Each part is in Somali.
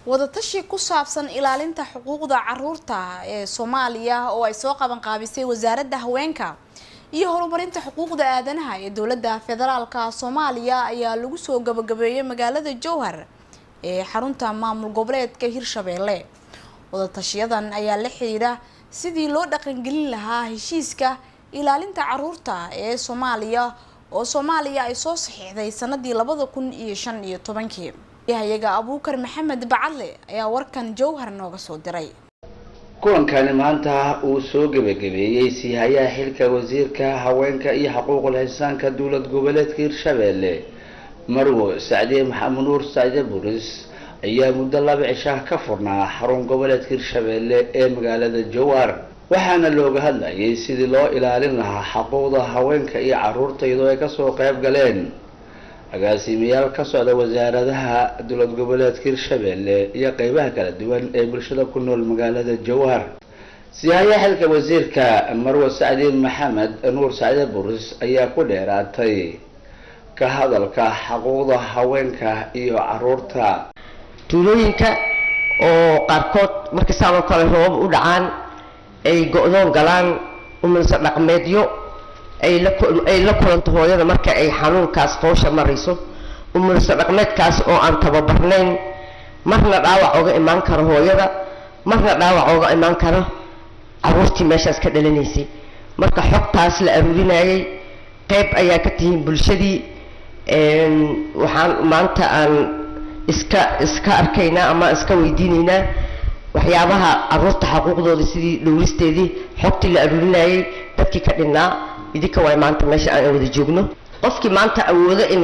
wadatashi ku saabsan ilaalinta xuquuqda carruurta ee Soomaaliya oo ay soo qaban qaabisay wasaaradda haweenka iyo horumarinta xuquuqda aadanaha ee dawladda federaalka Soomaaliya ayaa lagu soo gabagabeeyay magaalada Jowhar ee xarunta maamul goboleedka Hirshabeelle. wadatashiyadan ayaa la xiriira sidii loo dhaqangelin lahaa heshiiska ilaalinta carruurta ee Soomaaliya oo Soomaaliya ay soo saxiixday sanadii 2015. yahayaga Abuukar Maxamed Bacadle ayaa warkan Jowhar nooga soo diray. kulankan maanta uu soo gabagabeeyay sihayaha xilka wasiirka haweenka iyo xuquuqul insaanka dawlad goboleedka Hirshabeelle Marwo Saacide Maxamed Nuur Saacide Buris ayaa muddo 2 cisho ka furnaa xarun goboleedka Hirshabeelle ee magaalada Jowhar waxaana looga hadlayay sidii loo ilaalin lahaa xuquuqda haweenka iyo carruurta iyadoo ay ka soo qayb galeen agaasimayaal ka socda wasaaradaha dawlad goboleedka Hirshabeelle iyo qaybaha kala duwan ee bulshada ku nool magaalada Jowhar. siyaaya xilka wasiirka Marwo Saacide Maxamed Nuur Saacide Buris ayaa ku dheeraatay ka hadalka xuquuqda haweenka iyo carruurta. tuulooyinka oo qaarkood markii saabo kale roob u dhacaan ay go'doon galaan umulsa dhaqameedyo ay la kulanto hooyada marka ay xanuunkaas qoosha marayso umulsa dhaqameedkaas oo aan tababarnayn marna dhaawac uga imaan karo hooyada marna dhaawac uga imaan karo carruurtii meeshaas ka dhalanaysay. marka xogtaas la aruurinayay qayb ayaa ka tihiin bulshadii waxaan maanta aan iska arkaynaa ama iska weydiinaynaa waxyaabaha carruurta xuquuqdooda sidii dhowristeedii xogtii la aruurinayay dadkii ka dhinaa idinka way maanta meesha aan wada joogno. qofkii maanta awoodo in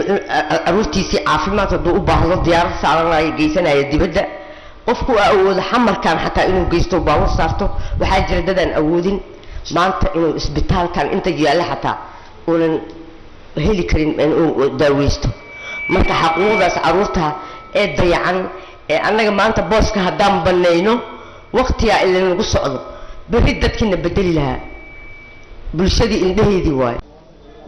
carruurtiisii caafimaad hadduu u baahdo diyaarad saaranaya geysanaya dibadda qofku awoodo xamarkan xataa inuu geysto baabuur saarto waxaa jira dadaan awoodin maanta inuu isbitaalkan inta yaalla xataa uunan heli karin inuu daaweysto. marka xuquuqdaas carruurta ee dayacan ee annaga maanta booska haddaan banayno waqtigaa ilaa lagu socdo berri dadkiina bedeli lahaa bulshadii indhaheedii waay.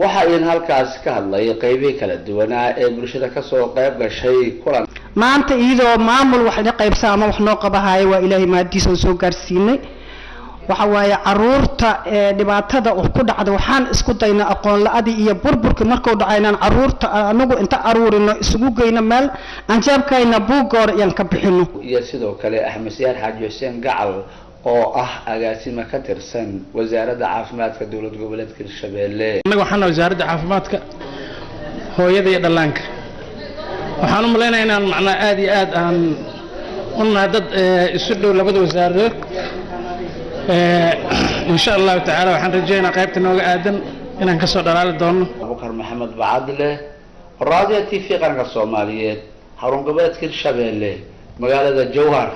waxa in halkaas ka hadlay qaybaha kala duwan ee bulshada ka soo qayb gashay kulan maanta iyadoo maamul wax la qaybsan ama wax noo qabahay waa Ilaahay maadiisa soo gaarsiinay. waxa waaye carruurta dhibaatada oo ku dhacda waxaan isku daynaa aqoon la'aadi iyo burburka markuu dhacaynaan carruurta anagu inta aruurino isugu geyno meel aan jaabkayna buugoor ayaan ka bixino. iyo sidoo kale Axmed Siyaar Xaaji Xuseen Gacal oo ah agaasima ka tirsan wasaaradda caafimaadka dawlad goboleedka Hirshabeelle. anaga waxaan wasaaradda caafimaadka hooyada iyo dhallaanka waxaan u maleynayaa inaan macna aad iyo aad aan una dad isu dhow labada wasaaradood إن شاء الله تعالى وحن رجينا قيبت نوغا آدم إنان كسو دلال دونو. أبوكر محمد بعدله راديو تي في قناة الصوماليات حرون قبلت كل شبيلة مقالة الجوهر.